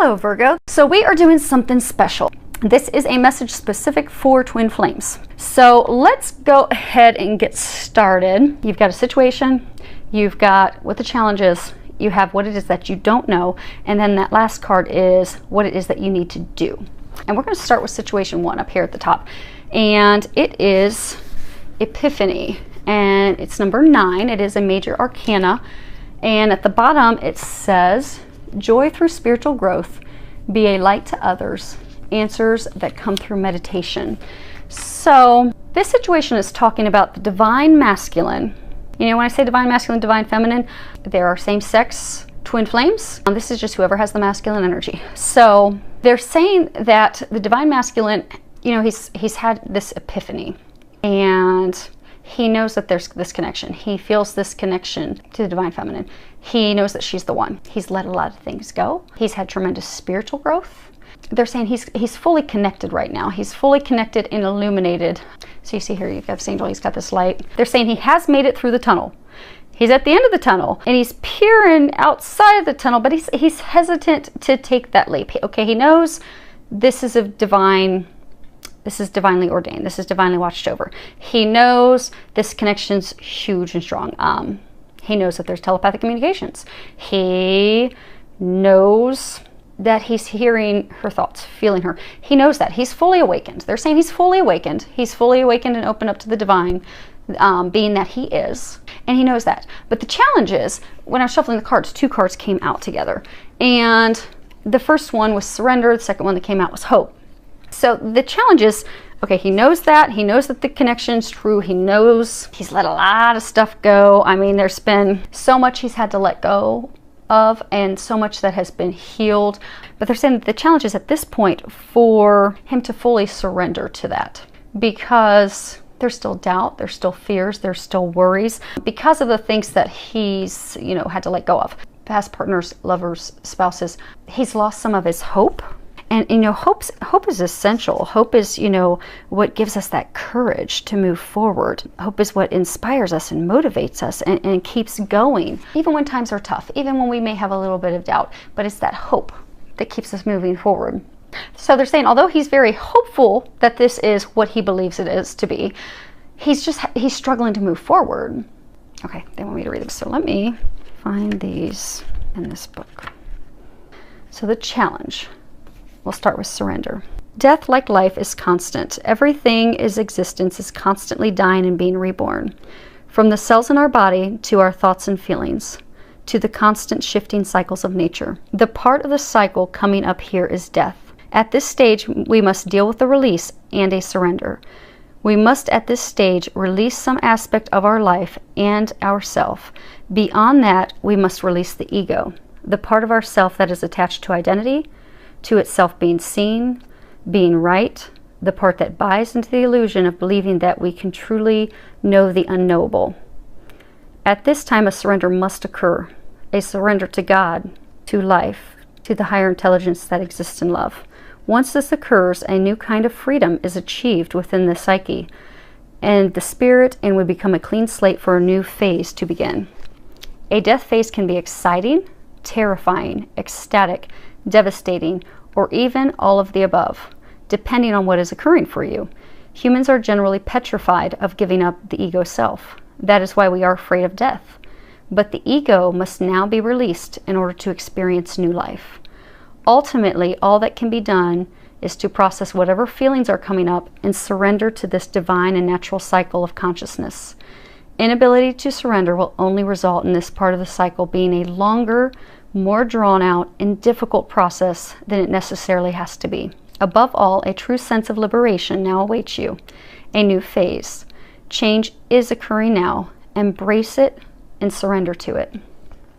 Hello Virgo. So we are doing something special. This is a message specific for twin flames. So let's go ahead and get started. You've got a situation, you've got what the challenge is, you have what it is that you don't know, and then that last card is what it is that you need to do. And we're going to start with situation 1 up here at the top. And it is Epiphany. And it's number 9. It is a major arcana. And at the bottom it says, joy through spiritual growth, be a light to others, answers that come through meditation. So this situation is talking about the divine masculine. You know, when I say divine masculine, divine feminine, there are same-sex twin flames. This is just whoever has the masculine energy. So they're saying that the divine masculine, you know, he's had this epiphany, and he knows that there's this connection. He feels this connection to the divine feminine. He knows that she's the one. He's let a lot of things go. He's had tremendous spiritual growth. They're saying he's fully connected right now. He's fully connected and illuminated. So you see here, you've got this angel, he's got this light. They're saying he has made it through the tunnel. He's at the end of the tunnel and he's peering outside of the tunnel, but he's hesitant to take that leap. Okay, he knows this is divinely ordained. This is divinely watched over. He knows this connection's huge and strong. He knows that there's telepathic communications. He knows that he's hearing her thoughts, feeling her. He knows that. He's fully awakened. They're saying he's fully awakened. He's fully awakened and open up to the divine being that he is. And he knows that. But the challenge is, when I was shuffling the cards, 2 cards came out together. And the first one was surrender. The second one that came out was hope. So the challenge is, okay, he knows that. He knows that the connection's true. He knows he's let a lot of stuff go. I mean, there's been so much he's had to let go of and so much that has been healed. But they're saying that the challenge is at this point for him to fully surrender to that, because there's still doubt, there's still fears, there's still worries because of the things that he's, you know, had to let go of. Past partners, lovers, spouses. He's lost some of his hope. And, you know, hope is essential. Hope is, you know, what gives us that courage to move forward. Hope is what inspires us and motivates us and keeps going, even when times are tough, even when we may have a little bit of doubt. But it's that hope that keeps us moving forward. So they're saying, although he's very hopeful that this is what he believes it is to be, he's struggling to move forward. Okay, they want me to read them. So let me find these in this book. So the challenge. We'll start with surrender. Death, like life, is constant. Everything is existence is constantly dying and being reborn. From the cells in our body to our thoughts and feelings, to the constant shifting cycles of nature. The part of the cycle coming up here is death. At this stage, we must deal with a release and a surrender. We must at this stage release some aspect of our life and ourself. Beyond that, we must release the ego, the part of ourself that is attached to identity, to itself being seen, being right, the part that buys into the illusion of believing that we can truly know the unknowable. At this time, a surrender must occur, a surrender to God, to life, to the higher intelligence that exists in love. Once this occurs, a new kind of freedom is achieved within the psyche and the spirit, and we become a clean slate for a new phase to begin. A death phase can be exciting, terrifying, ecstatic, devastating, or even all of the above, depending on what is occurring for you. Humans are generally petrified of giving up the ego self. That is why we are afraid of death. But the ego must now be released in order to experience new life. Ultimately, all that can be done is to process whatever feelings are coming up and surrender to this divine and natural cycle of consciousness. Inability to surrender will only result in this part of the cycle being a longer, more drawn out and difficult process than it necessarily has to be. Above all, a true sense of liberation now awaits you. A new phase. Change is occurring now. Embrace it and surrender to it.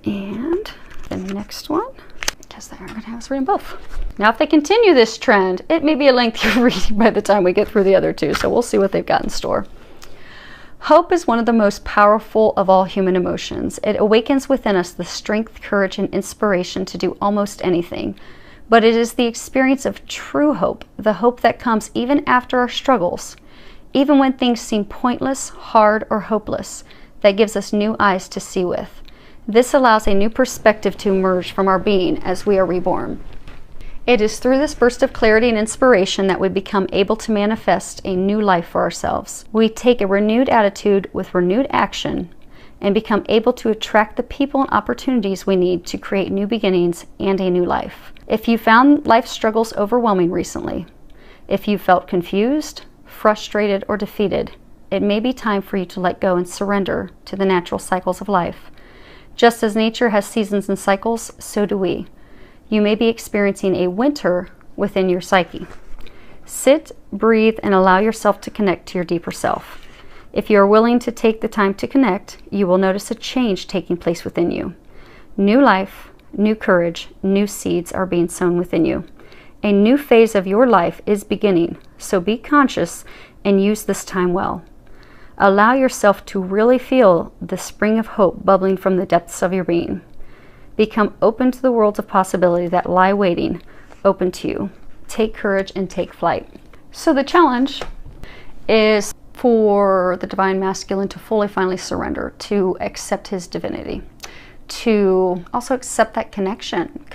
And the next one, because they are going to have us read them both. Now, if they continue this trend, it may be a lengthy reading by the time we get through the other 2, so we'll see what they've got in store. Hope is one of the most powerful of all human emotions. It awakens within us the strength, courage, and inspiration to do almost anything. But it is the experience of true hope, the hope that comes even after our struggles, even when things seem pointless, hard, or hopeless, that gives us new eyes to see with. This allows a new perspective to emerge from our being as we are reborn. It is through this burst of clarity and inspiration that we become able to manifest a new life for ourselves. We take a renewed attitude with renewed action and become able to attract the people and opportunities we need to create new beginnings and a new life. If you found life struggles overwhelming recently, if you felt confused, frustrated, or defeated, it may be time for you to let go and surrender to the natural cycles of life. Just as nature has seasons and cycles, so do we. You may be experiencing a winter within your psyche. Sit, breathe, and allow yourself to connect to your deeper self. If you are willing to take the time to connect, you will notice a change taking place within you. New life, new courage, new seeds are being sown within you. A new phase of your life is beginning, so be conscious and use this time well. Allow yourself to really feel the spring of hope bubbling from the depths of your being. Become open to the worlds of possibility that lie waiting, open to you. Take courage and take flight. So the challenge is for the divine masculine to fully, finally surrender, to accept his divinity, to also accept that connection,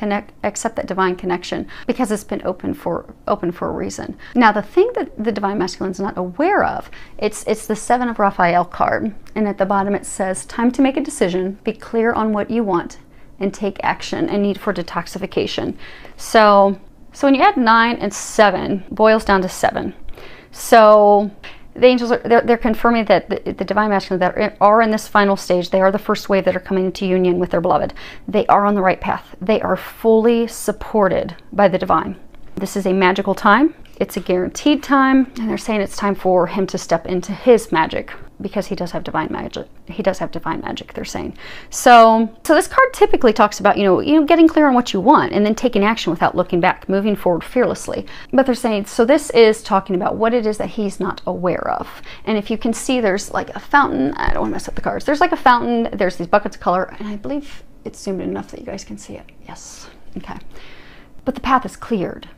accept that divine connection, because it's been open for a reason. Now, the thing that the divine masculine is not aware of, it's the Seven of Raphael card, and at the bottom it says, time to make a decision, be clear on what you want, and take action, and need for detoxification. So when you add 9 and 7, boils down to 7. So the angels they're confirming that the divine masculine that are in this final stage, they are the first wave that are coming into union with their beloved. They are on the right path. They are fully supported by the divine. This is a magical time. It's a guaranteed time, and they're saying it's time for him to step into his magic, because he does have divine magic. He does have divine magic, they're saying. So this card typically talks about, getting clear on what you want and then taking action without looking back, moving forward fearlessly. But they're saying, so this is talking about what it is that he's not aware of. And if you can see, there's like a fountain. I don't want to mess up the cards. There's like a fountain. There's these buckets of color, and I believe it's zoomed in enough that you guys can see it. Yes. Okay. But the path is cleared.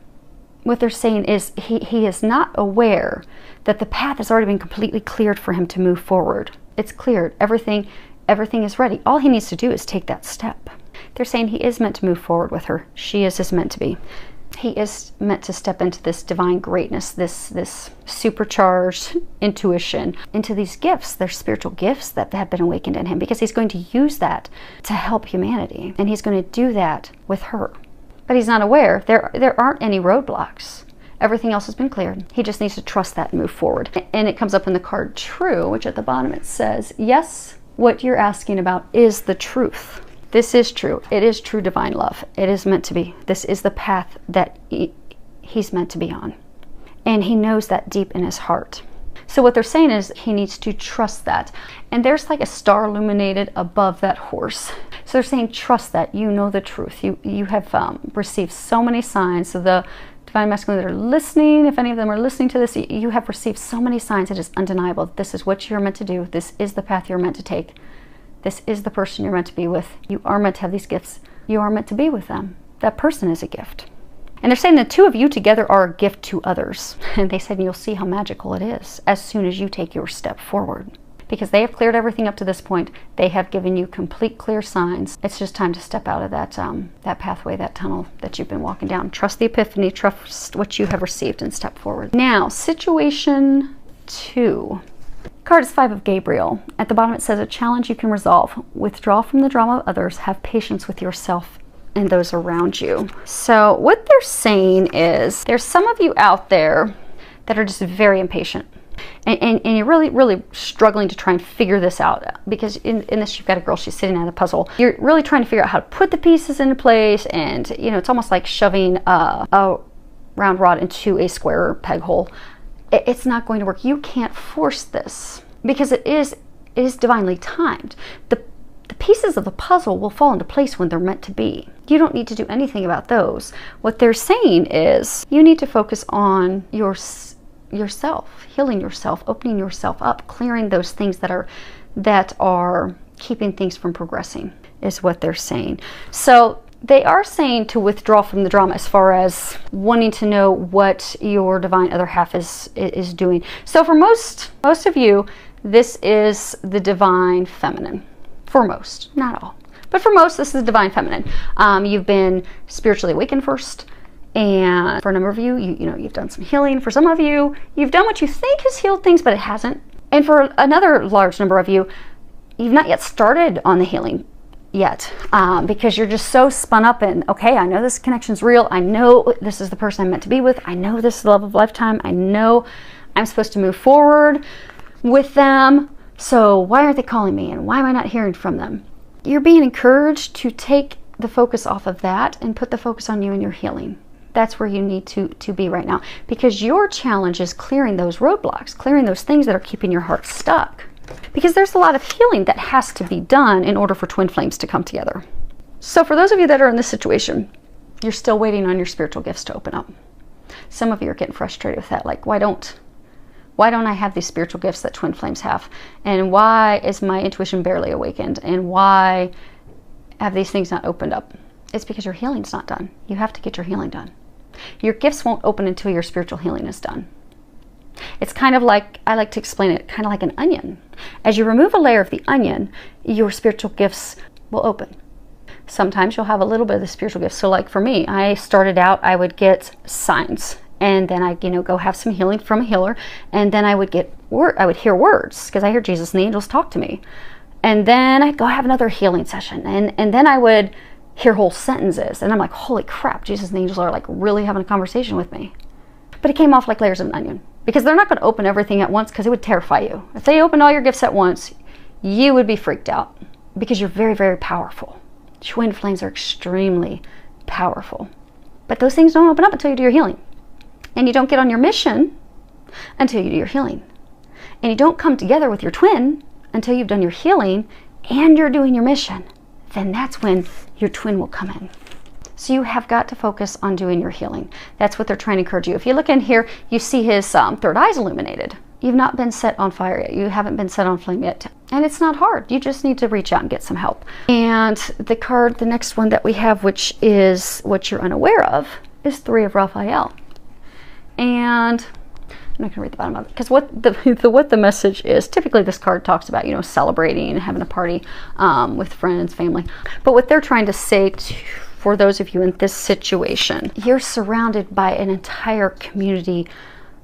What they're saying is he is not aware that the path has already been completely cleared for him to move forward. It's cleared. Everything is ready. All he needs to do is take that step. They're saying he is meant to move forward with her. She is meant to be. He is meant to step into this divine greatness, this supercharged intuition, into these gifts, their spiritual gifts that have been awakened in him, because he's going to use that to help humanity, and he's going to do that with her. But he's not aware. There aren't any roadblocks. Everything else has been cleared. He just needs to trust that and move forward. And it comes up in the card True, which at the bottom it says, yes, what you're asking about is the truth. This is true. It is true divine love. It is meant to be. This is the path that he's meant to be on. And he knows that deep in his heart. So what they're saying is he needs to trust that. And there's like a star illuminated above that horse. So they're saying, trust that. You know the truth. You have received so many signs. So the divine masculine that are listening, if any of them are listening to this, you have received so many signs. It is undeniable. This is what you're meant to do. This is the path you're meant to take. This is the person you're meant to be with. You are meant to have these gifts. You are meant to be with them. That person is a gift. And they're saying the two of you together are a gift to others. And they said you'll see how magical it is as soon as you take your step forward. Because they have cleared everything up to this point. They have given you complete clear signs. It's just time to step out of that pathway, that tunnel that you've been walking down. Trust the epiphany, trust what you have received, and step forward. Now, situation 2. Card is 5 of Gabriel. At the bottom it says, a challenge you can resolve. Withdraw from the drama of others. Have patience with yourself and those around you. So what they're saying is, there's some of you out there that are just very impatient. And you're really struggling to try and figure this out, because in this you've got a girl, she's sitting at a puzzle. You're really trying to figure out how to put the pieces into place, and it's almost like shoving a round rod into a square peg hole. It's not going to work. You can't force this, because it is divinely timed. The pieces of the puzzle will fall into place when they're meant to be. You don't need to do anything about those. What they're saying is you need to focus on yourself, healing yourself, opening yourself up, clearing those things that are keeping things from progressing, is what they're saying. So they are saying to withdraw from the drama as far as wanting to know what your divine other half is doing. So for most of you, this is the divine feminine. For most, not all. But for most, this is the divine feminine. You've been spiritually awakened first, And for a number of you, you've done some healing. For some of you, you've done what you think has healed things, but it hasn't. And for another large number of you, you've not yet started on the healing yet, because you're just so spun up in, okay, I know this connection's real. I know this is the person I'm meant to be with. I know this is the love of a lifetime. I know I'm supposed to move forward with them. So why aren't they calling me? And why am I not hearing from them? You're being encouraged to take the focus off of that and put the focus on you and your healing. That's where you need to be right now, because your challenge is clearing those roadblocks, clearing those things that are keeping your heart stuck. Because there's a lot of healing that has to be done in order for twin flames to come together. So for those of you that are in this situation, you're still waiting on your spiritual gifts to open up. Some of you are getting frustrated with that. Like, why don't I have these spiritual gifts that twin flames have? And why is my intuition barely awakened? And why have these things not opened up? It's because your healing's not done. You have to get your healing done. Your gifts won't open until your spiritual healing is done. It's kind of like, I like to explain it, kind of like an onion. As you remove a layer of the onion, your spiritual gifts will open. Sometimes you'll have a little bit of the spiritual gifts. So like for me, I started out, I would get signs, and then I'd, go have some healing from a healer, and then I would hear words, because I hear Jesus and the angels talk to me. And then I'd go have another healing session, and then I would hear whole sentences, and I'm like, holy crap, Jesus and the angels are like really having a conversation with me. But it came off like layers of an onion, because they're not going to open everything at once, because it would terrify you. If they opened all your gifts at once, you would be freaked out, because you're very, very powerful. Twin flames are extremely powerful. But those things don't open up until you do your healing. And you don't get on your mission until you do your healing. And you don't come together with your twin until you've done your healing and you're doing your mission. Then that's when your twin will come in. So you have got to focus on doing your healing. That's what they're trying to encourage you. If you look in here, you see his third eye's illuminated. You've not been set on fire yet. You haven't been set on flame yet. And it's not hard. You just need to reach out and get some help. And the card, the next one that we have, which is what you're unaware of, is Three of Raphael. And I'm not going to read the bottom of it, because what the message is, typically this card talks about, celebrating and having a party with friends, family. But what they're trying to say for those of you in this situation, you're surrounded by an entire community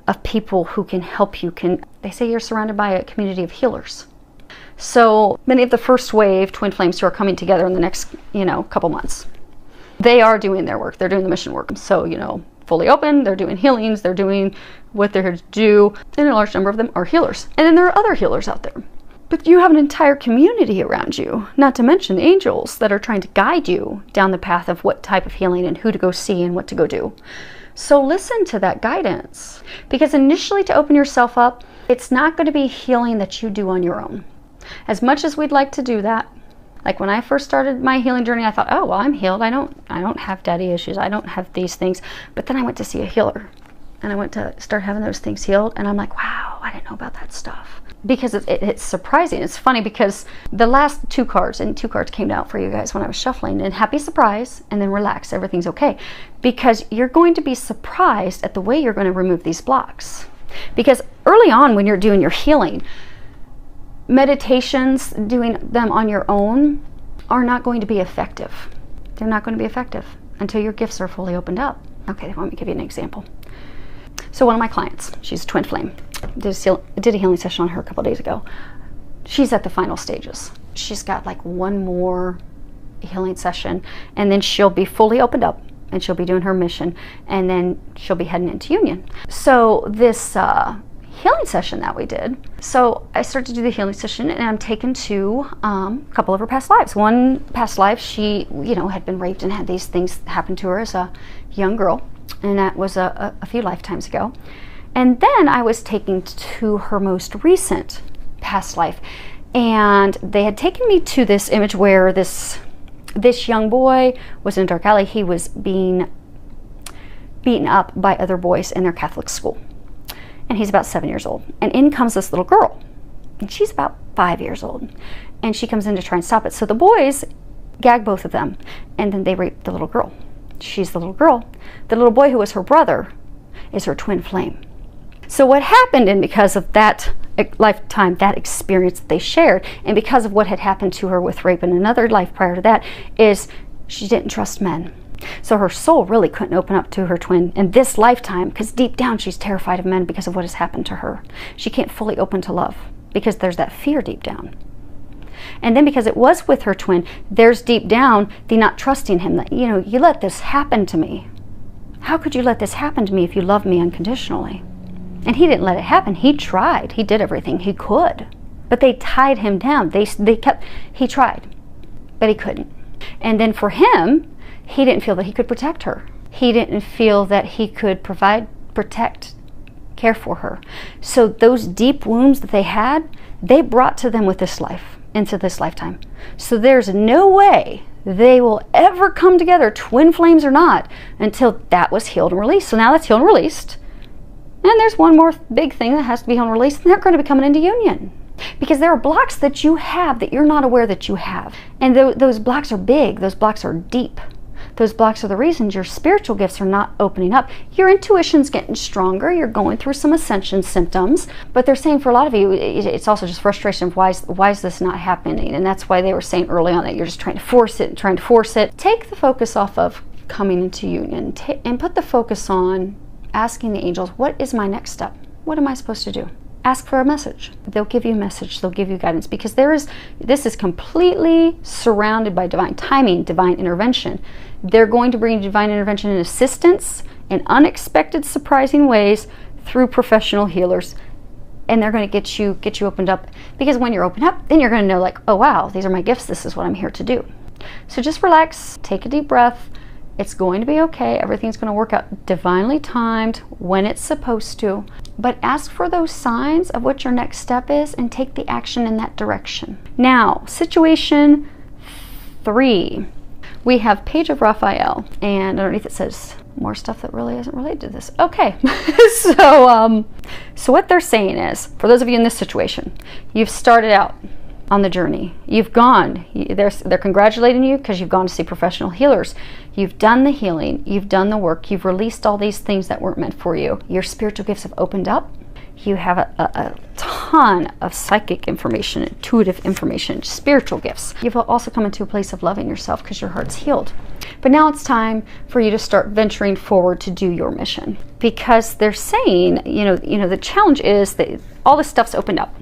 of people who can help you. They say you're surrounded by a community of healers. So many of the first wave twin flames who are coming together in the next, couple months, they are doing their work. They're doing the mission work. So, fully open, they're doing healings, they're doing what they're here to do, and a large number of them are healers. And then there are other healers out there. But you have an entire community around you, not to mention angels that are trying to guide you down the path of what type of healing and who to go see and what to go do. So listen to that guidance, because initially, to open yourself up, it's not going to be healing that you do on your own. As much as we'd like to do that, like when I first started my healing journey, I thought, oh, well, I'm healed. I don't have daddy issues. I don't have these things. But then I went to see a healer, and I went to start having those things healed. And I'm like, wow, I didn't know about that stuff. Because it's surprising. It's funny, because the last two cards came out for you guys when I was shuffling, and happy surprise, and then relax, everything's okay. Because you're going to be surprised at the way you're going to remove these blocks. Because early on, when you're doing your healing, meditations, doing them on your own, are not going to be effective. They're not going to be effective until your gifts are fully opened up. Okay, let me give you an example. So one of my clients, she's a twin flame, did a healing session on her a couple days ago. She's at the final stages. She's got like one more healing session, and then she'll be fully opened up, and she'll be doing her mission, and then she'll be heading into union. So this healing session that we did, so I started to do the healing session, and I'm taken to a couple of her past lives. One past life, she had been raped and had these things happen to her as a young girl, and that was a few lifetimes ago. And then I was taken to her most recent past life, and they had taken me to this image where this young boy was in a dark alley. He was being beaten up by other boys in their Catholic school. And he's about 7 years old. And in comes this little girl. And she's about 5 years old. And she comes in to try and stop it. So the boys gag both of them. And then they rape the little girl. She's the little girl. The little boy who was her brother is her twin flame. So what happened, and because of that lifetime, that experience that they shared, and because of what had happened to her with rape in another life prior to that, is she didn't trust men. So her soul really couldn't open up to her twin in this lifetime, because deep down she's terrified of men because of what has happened to her. She can't fully open to love because there's that fear deep down. And then because it was with her twin, there's deep down the not trusting him, that, you know, you let this happen to me. How could you let this happen to me if you love me unconditionally? And he didn't let it happen. He tried. He did everything he could. But they tied him down. He tried, but he couldn't. And then for him, he didn't feel that he could protect her. He didn't feel that he could provide, protect, care for her. So those deep wounds that they had, they brought to them with this life, into this lifetime. So there's no way they will ever come together, twin flames or not, until that was healed and released. So now that's healed and released. And there's one more big thing that has to be healed and released, and they're going to be coming into union. Because there are blocks that you have that you're not aware that you have. And those blocks are big. Those blocks are deep. Those blocks are the reasons your spiritual gifts are not opening up. Your intuition's getting stronger. You're going through some ascension symptoms. But they're saying for a lot of you, it's also just frustration of why is this not happening? And that's why they were saying early on that you're just trying to force it and trying to force it. Take the focus off of coming into union and put the focus on asking the angels, what is my next step? What am I supposed to do? Ask for a message. They'll give you a message. They'll give you guidance, because this is completely surrounded by divine timing, divine intervention. They're going to bring divine intervention and assistance in unexpected, surprising ways through professional healers. And they're going to get you opened up, because when you're opened up, then you're going to know, like, oh wow, these are my gifts. This is what I'm here to do. So just relax, take a deep breath. It's going to be okay. Everything's going to work out divinely timed when it's supposed to. But ask for those signs of what your next step is and take the action in that direction. Now, situation 3. We have Page of Raphael, and underneath it says more stuff that really isn't related to this. Okay, so what they're saying is, for those of you in this situation, you've started out on the journey. You've gone. They're congratulating you because you've gone to see professional healers. You've done the healing. You've done the work. You've released all these things that weren't meant for you. Your spiritual gifts have opened up. You have a ton of psychic information, intuitive information, spiritual gifts. You've also come into a place of loving yourself because your heart's healed. But now it's time for you to start venturing forward to do your mission, because they're saying, the challenge is that all this stuff's opened up.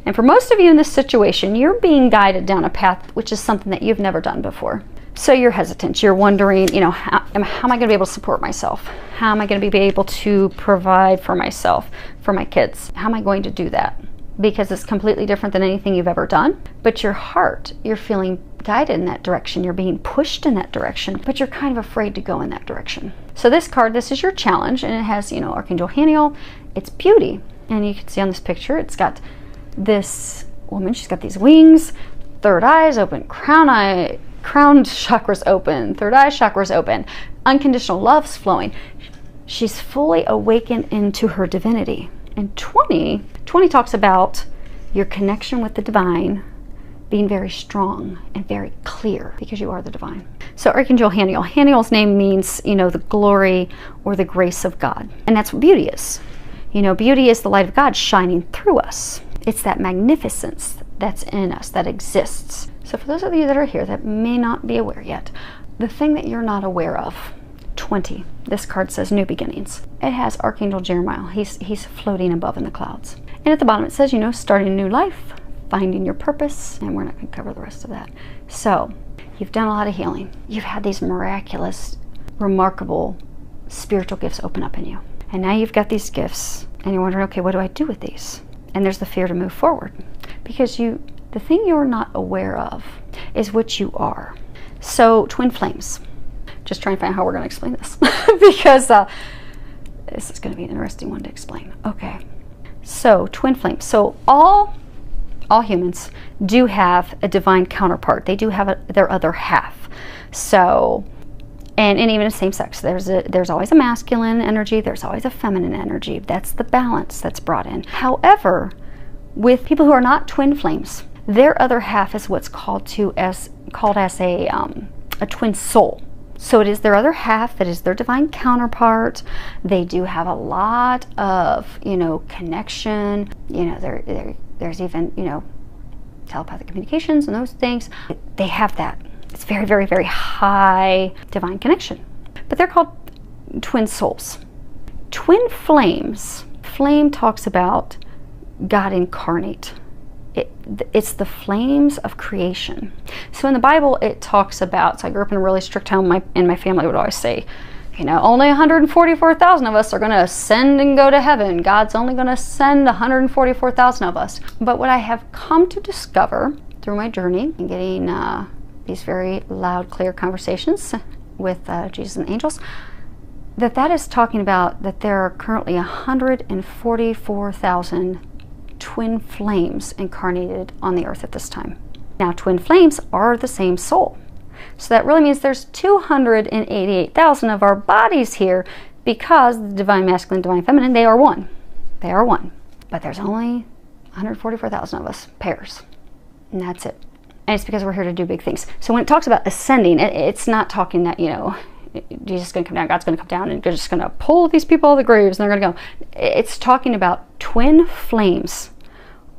And for most of you in this situation, you're being guided down a path which is something that you've never done before. So you're hesitant. You're wondering, how am I going to be able to support myself? How am I going to be able to provide for myself, for my kids? How am I going to do that? Because it's completely different than anything you've ever done. But your heart, you're feeling guided in that direction. You're being pushed in that direction, but you're kind of afraid to go in that direction. So this card, this is your challenge, and it has, Archangel Haniel. It's beauty. And you can see on this picture, it's got this woman, she's got these wings, third eye's open, crown chakra's open, third eye chakra's open, unconditional love's flowing. She's fully awakened into her divinity. And 20 talks about your connection with the divine being very strong and very clear, because you are the divine. So Archangel Haniel. Haniel's name means, the glory or the grace of God. And that's what beauty is. Beauty is the light of God shining through us. It's that magnificence that's in us, that exists. So for those of you that are here that may not be aware yet, the thing that you're not aware of, 20, this card says new beginnings. It has Archangel Jeremiah. He's floating above in the clouds. And at the bottom it says, starting a new life, finding your purpose, and we're not going to cover the rest of that. So you've done a lot of healing. You've had these miraculous, remarkable spiritual gifts open up in you. And now you've got these gifts, and you're wondering, okay, what do I do with these? And there's the fear to move forward, because the thing you're not aware of is what you are. So twin flames, just trying to find out how we're going to explain this because this is going to be an interesting one to explain. Okay, so twin flames. So all humans do have a divine counterpart. They do have their other half. So, and even in same sex, there's always a masculine energy, there's always a feminine energy. That's the balance that's brought in. However, with people who are not twin flames, their other half is what's called as a twin soul. So it is their other half that is their divine counterpart. They do have a lot of, connection. There's even, telepathic communications and those things. They have that. It's very, very, very high divine connection. But they're called twin souls. Twin flames. Flame talks about God incarnate. It's the flames of creation. So in the Bible, it talks about, so I grew up in a really strict home, and my family would always say, you know, only 144,000 of us are going to ascend and go to heaven. God's only going to send 144,000 of us. But what I have come to discover through my journey and getting these very loud, clear conversations with Jesus and angels, that is talking about that there are currently 144,000 twin flames incarnated on the earth at this time. Now, twin flames are the same soul. So that really means there's 288,000 of our bodies here, because the divine masculine, divine feminine, they are one. They are one. But there's only 144,000 of us, pairs. And that's it. And it's because we're here to do big things. So when it talks about ascending, it's not talking that, you know, Jesus is going to come down, God's going to come down, and they're just going to pull these people out of the graves and they're going to go. It's talking about twin flames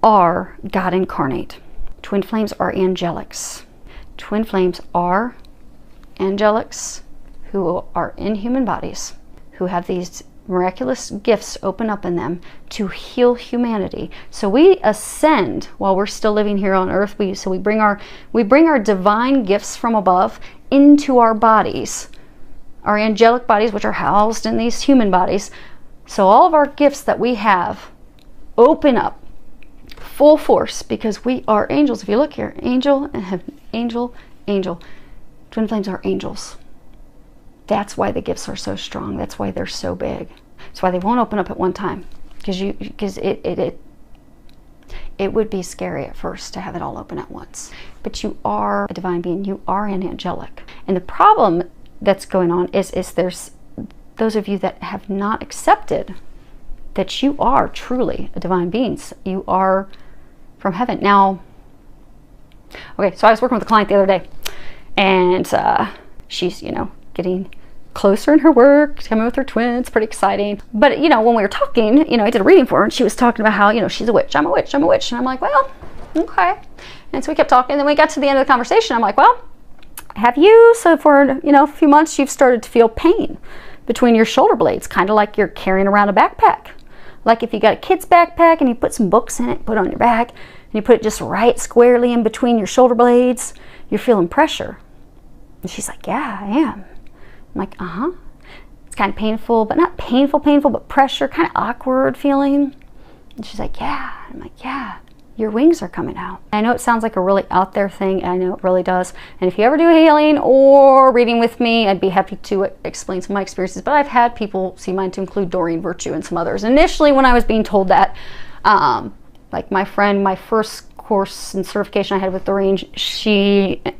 are God incarnate. Twin flames are angelics. Twin flames are angelics who are in human bodies, who have these miraculous gifts open up in them to heal humanity. So we ascend while we're still living here on earth. We bring our divine gifts from above into our bodies, our angelic bodies, which are housed in these human bodies. So all of our gifts that we have open up full force, because we are angels. If you look here, angel and heaven, angel. Twin flames are angels. That's why the gifts are so strong. That's why they're so big. That's why they won't open up at one time, because it would be scary at first to have it all open at once. But you are a divine being. You are an angelic. And the problem that's going on is there's those of you that have not accepted that you are truly a divine being. You are from heaven. Now, okay, so I was working with a client the other day, and she's, you know, getting closer in her work, coming with her twins, pretty exciting. But, you know, when we were talking, you know, I did a reading for her, and she was talking about how, you know, she's a witch, I'm a witch. And I'm like, well, okay. And so we kept talking, and then we got to the end of the conversation. I'm like, well, have you, so for, you know, a few months, you've started to feel pain between your shoulder blades, kind of like you're carrying around a backpack. Like if you got a kid's backpack and you put some books in it, put it on your back, and you put it just right squarely in between your shoulder blades, you're feeling pressure. And she's like, yeah, I am. I'm like, uh-huh. It's kind of painful, but not painful, but pressure, kind of awkward feeling. And she's like, yeah. I'm like, yeah, your wings are coming out. I know it sounds like a really out there thing, and I know it really does. And if you ever do a healing or reading with me, I'd be happy to explain some of my experiences. But I've had people see mine, to include Doreen Virtue and some others. Initially, when I was being told that, like my friend, my first course and certification I had with Doreen,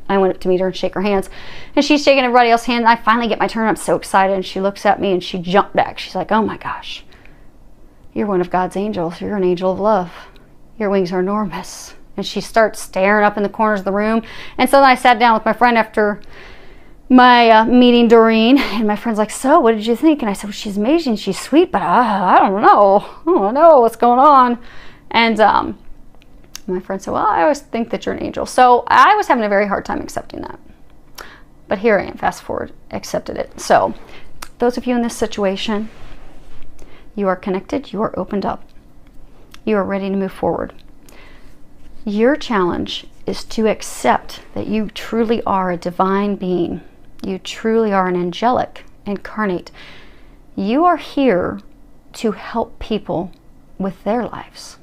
I went up to meet her and shake her hands, and she's shaking everybody else's hand. And I finally get my turn. I'm so excited, and she looks at me and she jumped back. She's like, oh my gosh, you're one of God's angels. You're an angel of love. Your wings are enormous. And she starts staring up in the corners of the room. And so then I sat down with my friend after my meeting Doreen, and my friend's like, so what did you think? And I said, well, she's amazing, she's sweet, but I don't know what's going on. And my friend said, well, I always think that you're an angel. So I was having a very hard time accepting that. But here I am, fast forward, accepted it. So those of you in this situation, you are connected, you are opened up, you are ready to move forward. Your challenge is to accept that you truly are a divine being. You truly are an angelic incarnate. You are here to help people with their lives,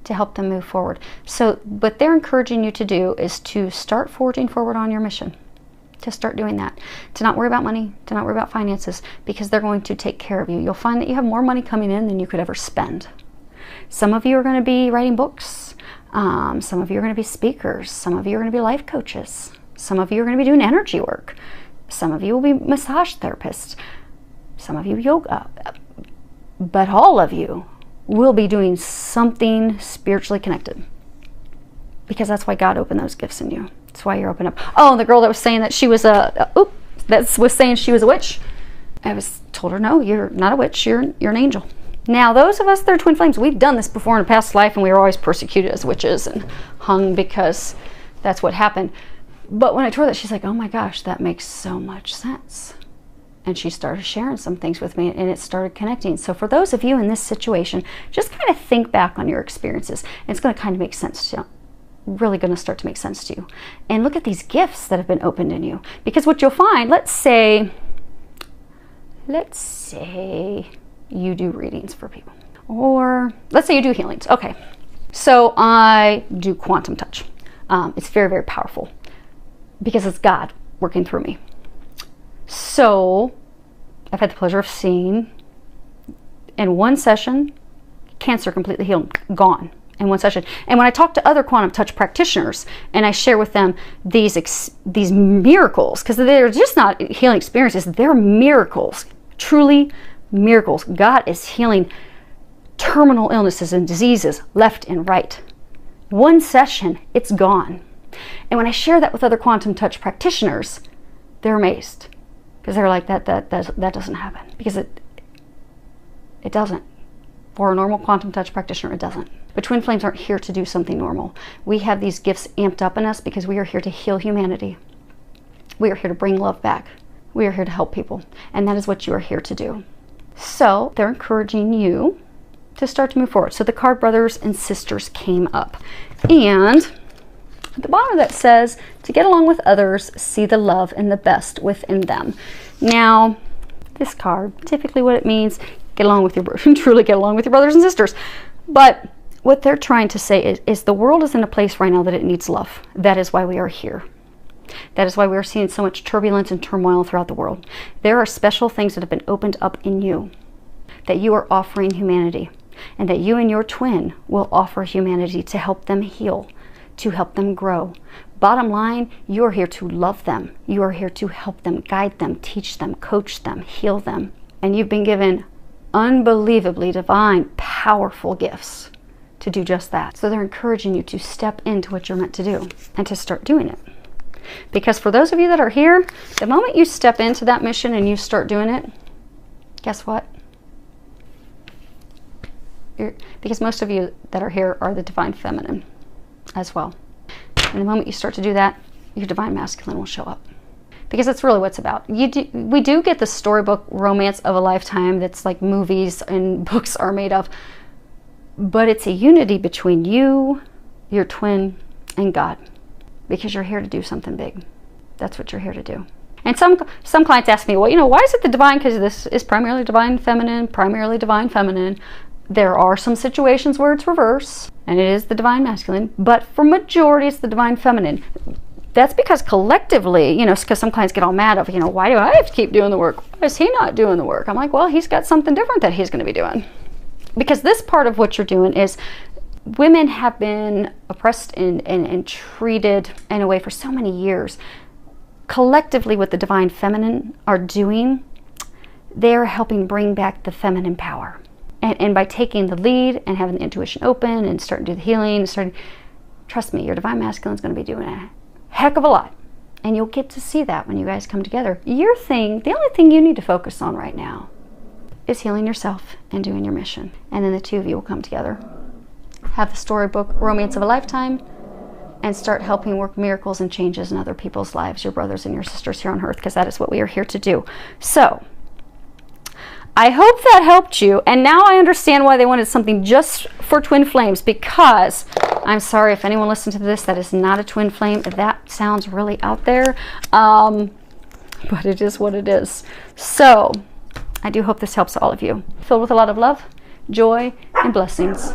to help them move forward. So what they're encouraging you to do is to start forging forward on your mission, to start doing that, to not worry about money, to not worry about finances, because they're going to take care of you. You'll find that you have more money coming in than you could ever spend. Some of you are going to be writing books. Some of you are going to be speakers. Some of you are going to be life coaches. Some of you are going to be doing energy work. Some of you will be massage therapists. Some of you yoga. But all of you will be doing something spiritually connected, because that's why God opened those gifts in you. That's why you're open up. Oh, the girl that was saying that she was was saying she was a witch. I told her, no, you're not a witch. You're an angel. Now, those of us that are twin flames, we've done this before in a past life, and we were always persecuted as witches and hung because that's what happened. But when I told her that, she's like, oh my gosh, that makes so much sense. And she started sharing some things with me, and it started connecting. So for those of you in this situation, just kind of think back on your experiences. And it's going to kind of make sense to you. Really going to start to make sense to you. And look at these gifts that have been opened in you. Because what you'll find, let's say you do readings for people. Or let's say you do healings. Okay. So I do quantum touch. It's very, very powerful because it's God working through me. So I've had the pleasure of seeing in one session, cancer completely healed, gone in one session. And when I talk to other quantum touch practitioners and I share with them these miracles, because they're just not healing experiences, they're miracles, truly miracles. God is healing terminal illnesses and diseases left and right. One session, it's gone. And when I share that with other quantum touch practitioners, they're amazed. Because they're like, that doesn't happen. Because it doesn't. For a normal quantum touch practitioner, it doesn't. But twin flames aren't here to do something normal. We have these gifts amped up in us because we are here to heal humanity. We are here to bring love back. We are here to help people. And that is what you are here to do. So they're encouraging you to start to move forward. So the card brothers and sisters came up. And at the bottom that says, to get along with others, see the love and the best within them. Now, this card, typically what it means, get along with your truly get along with your brothers and sisters. But what they're trying to say is the world is in a place right now that it needs love. That is why we are here. That is why we are seeing so much turbulence and turmoil throughout the world. There are special things that have been opened up in you that you are offering humanity, and that you and your twin will offer humanity to help them heal, to help them grow. Bottom line, you are here to love them. You are here to help them, guide them, teach them, coach them, heal them. And you've been given unbelievably divine, powerful gifts to do just that. So they're encouraging you to step into what you're meant to do and to start doing it. Because for those of you that are here, the moment you step into that mission and you start doing it, guess what? Because most of you that are here are the divine feminine as well. And the moment you start to do that, your divine masculine will show up. Because that's really what it's about. We do get the storybook romance of a lifetime that's like movies and books are made of. But it's a unity between you, your twin, and God. Because you're here to do something big. That's what you're here to do. And some clients ask me, well, why is it the divine? Because this is primarily divine feminine, primarily divine feminine. There are some situations where it's reverse, and it is the divine masculine, but for majority it's the divine feminine. That's because collectively, because some clients get all mad of, why do I have to keep doing the work? Why is he not doing the work? I'm like, well, he's got something different that he's going to be doing. Because this part of what you're doing is women have been oppressed and treated in a way for so many years. Collectively, what the divine feminine are doing, they're helping bring back the feminine power. And by taking the lead and having the intuition open and starting to do the healing, trust me, your divine masculine is going to be doing a heck of a lot. And you'll get to see that when you guys come together. The only thing you need to focus on right now is healing yourself and doing your mission. And then the two of you will come together, have the storybook romance of a lifetime, and start helping work miracles and changes in other people's lives, your brothers and your sisters here on earth, because that is what we are here to do. So, I hope that helped you, and now I understand why they wanted something just for twin flames, because I'm sorry if anyone listened to this that is not a twin flame. That sounds really out there, but it is what it is. So I do hope this helps all of you. Filled with a lot of love, joy, and blessings.